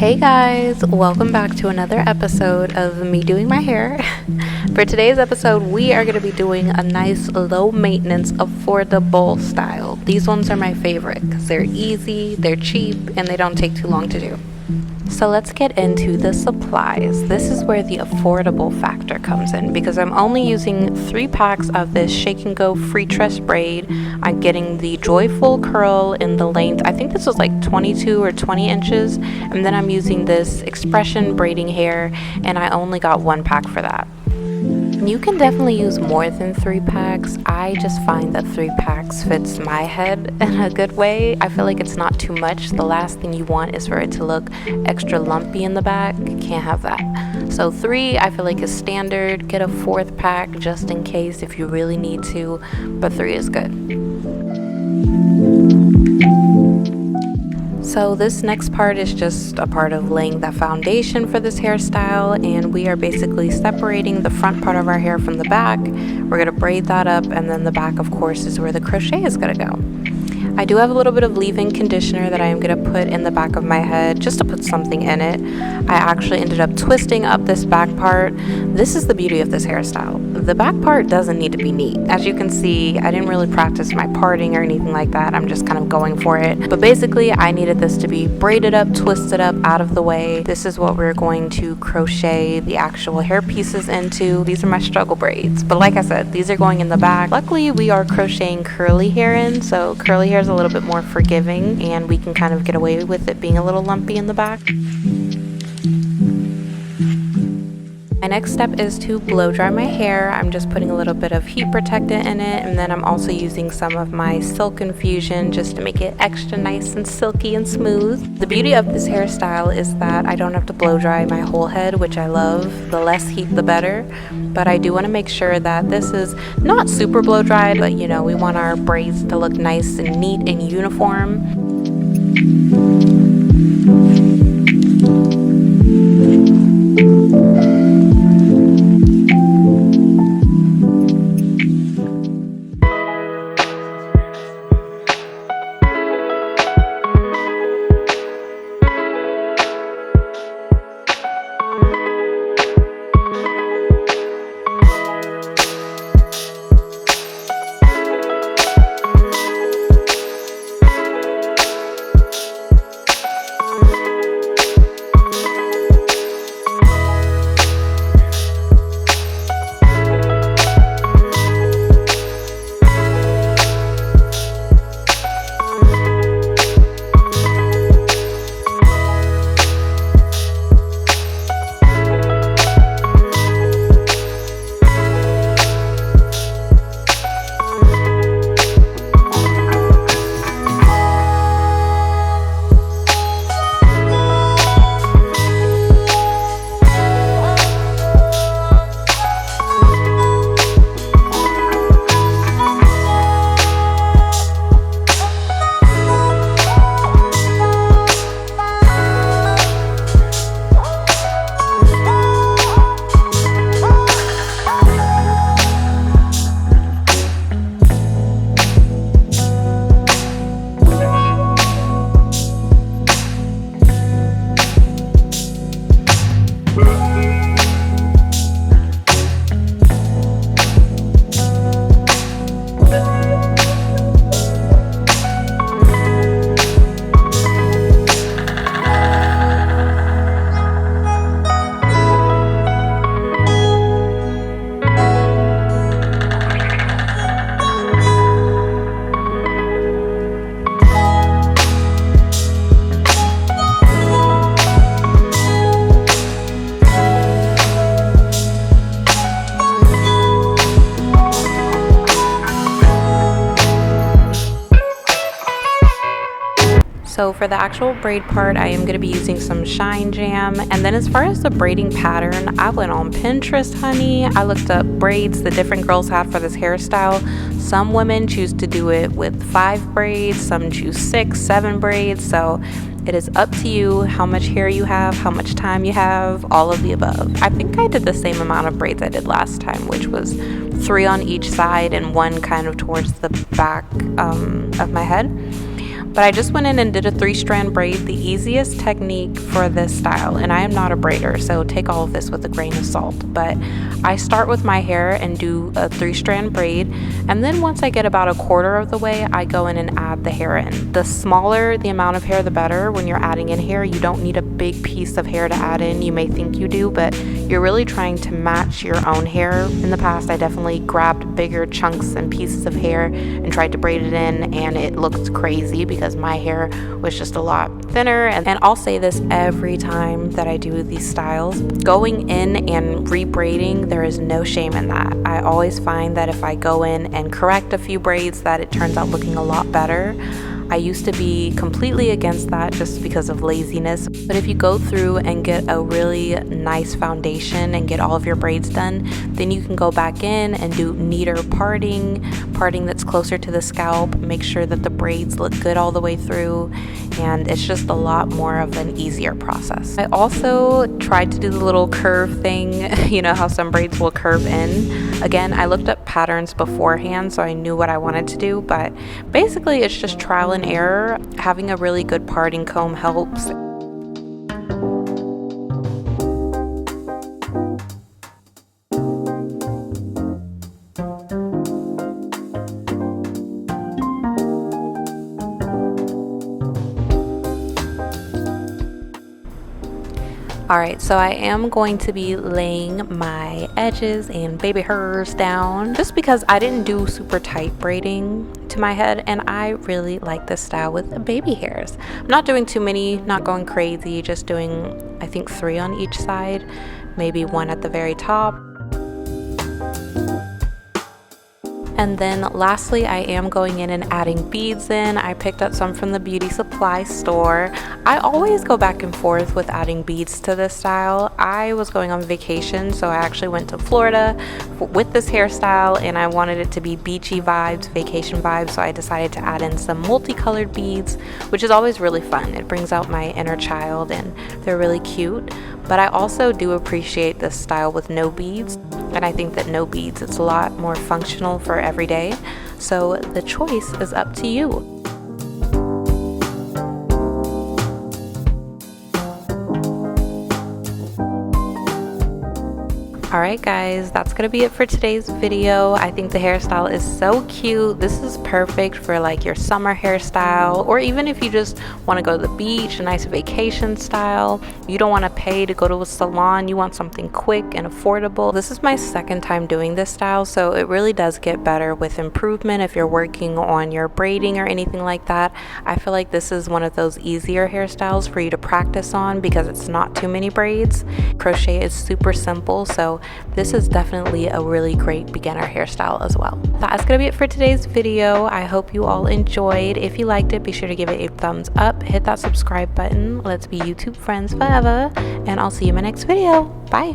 Hey guys, welcome back to another episode of me doing my hair. For today's episode, we are going to be doing a nice low maintenance affordable style. These ones are my favorite because they're easy, they're cheap, and they don't take too long to do. So let's get into the supplies. This is where the affordable factor comes in because I'm only using 3 packs of this N GO Freetress braid. I'm getting the Joyful Curl in the length, I think this was like 22 or 20 inches, and then I'm using this X-PRESSION braiding hair, and I only got 1 pack for that. You can definitely use more than 3 packs. I just find that 3 packs fits my head in a good way. I feel like it's not too much. The last thing you want is for it to look extra lumpy in the back. Can't have that. So 3 I feel like is standard. Get a 4th pack just in case if you really need to, but 3 is good. So this next part is just a part of laying the foundation for this hairstyle, and we are basically separating the front part of our hair from the back. We're going to braid that up, and then the back, of course, is where the crochet is going to go. I do have a little bit of leave-in conditioner that I am going to put in the back of my head just to put something in it. I actually ended up twisting up this back part. This is the beauty of this hairstyle. The back part doesn't need to be neat. As you can see, I didn't really practice my parting or anything like that. I'm just kind of going for it. But basically, I needed this to be braided up, twisted up, out of the way. This is what we're going to crochet the actual hair pieces into. These are my struggle braids. But like I said, these are going in the back. Luckily, we are crocheting curly hair in, so curly hair is a little bit more forgiving, and we can kind of get away with it being a little lumpy in the back. My next step is to blow dry my hair. I'm just putting a little bit of heat protectant in it, and then I'm also using some of my silk infusion just to make it extra nice and silky and smooth. The beauty of this hairstyle is that I don't have to blow dry my whole head, which I love. The less heat, the better. But I do want to make sure that this is not super blow dried, but you know, we want our braids to look nice and neat and uniform. So for the actual braid part, I am going to be using some Shine Jam. And then as far as the braiding pattern, I went on Pinterest, honey. I looked up braids the different girls have for this hairstyle. Some women choose to do it with 5 braids, some choose 6, 7 braids. So it is up to you how much hair you have, how much time you have, all of the above. I think I did the same amount of braids I did last time, which was 3 on each side and 1 kind of towards the back of my head. But I just went in and did a 3-strand braid, the easiest technique for this style, and I am not a braider, so take all of this with a grain of salt. But I start with my hair and do a 3-strand braid, and then once I get about a quarter of the way, I go in and add the hair in. The smaller the amount of hair, the better. When you're adding in hair, you don't need a big piece of hair to add in. You may think you do, but you're really trying to match your own hair. In the past, I definitely grabbed bigger chunks and pieces of hair and tried to braid it in, and it looked crazy because my hair was just a lot thinner. And I'll say this every time that I do these styles, going in and re-braiding, there is no shame in that. I always find that if I go in and correct a few braids, that it turns out looking a lot better. I used to be completely against that just because of laziness, but if you go through and get a really nice foundation and get all of your braids done, then you can go back in and do neater parting that's closer to the scalp, make sure that the braids look good all the way through, and it's just a lot more of an easier process. I also tried to do the little curve thing, you know how some braids will curve in. Again, I looked up patterns beforehand so I knew what I wanted to do, but basically it's just trial and error. Having a really good parting comb helps. Alright, so I am going to be laying my edges and baby hairs down just because I didn't do super tight braiding to my head, and I really like this style with baby hairs. I'm not doing too many, not going crazy, just doing I think 3 on each side, maybe 1 at the very top. And then lastly, I am going in and adding beads in. I picked up some from the beauty supply store. I always go back and forth with adding beads to this style. I was going on vacation, so I actually went to Florida with this hairstyle, and I wanted it to be beachy vibes, vacation vibes, so I decided to add in some multicolored beads, which is always really fun. It brings out my inner child, and they're really cute. But I also do appreciate this style with no beads, and I think that no beads, it's a lot more functional for every day, so the choice is up to you. Alright guys, that's gonna be it for today's video. I think the hairstyle is so cute. This is perfect for like your summer hairstyle, or even if you just want to go to the beach, a nice vacation style. You don't want to pay to go to a salon, you want something quick and affordable. This is my second time doing this style, so it really does get better with improvement if you're working on your braiding or anything like that. I feel like this is one of those easier hairstyles for you to practice on because it's not too many braids. Crochet is super simple, so this is definitely a really great beginner hairstyle as well. That's gonna be it for today's video. I hope you all enjoyed. If you liked it, be sure to give it a thumbs up, hit that subscribe button. Let's be YouTube friends forever, and I'll see you in my next video. Bye.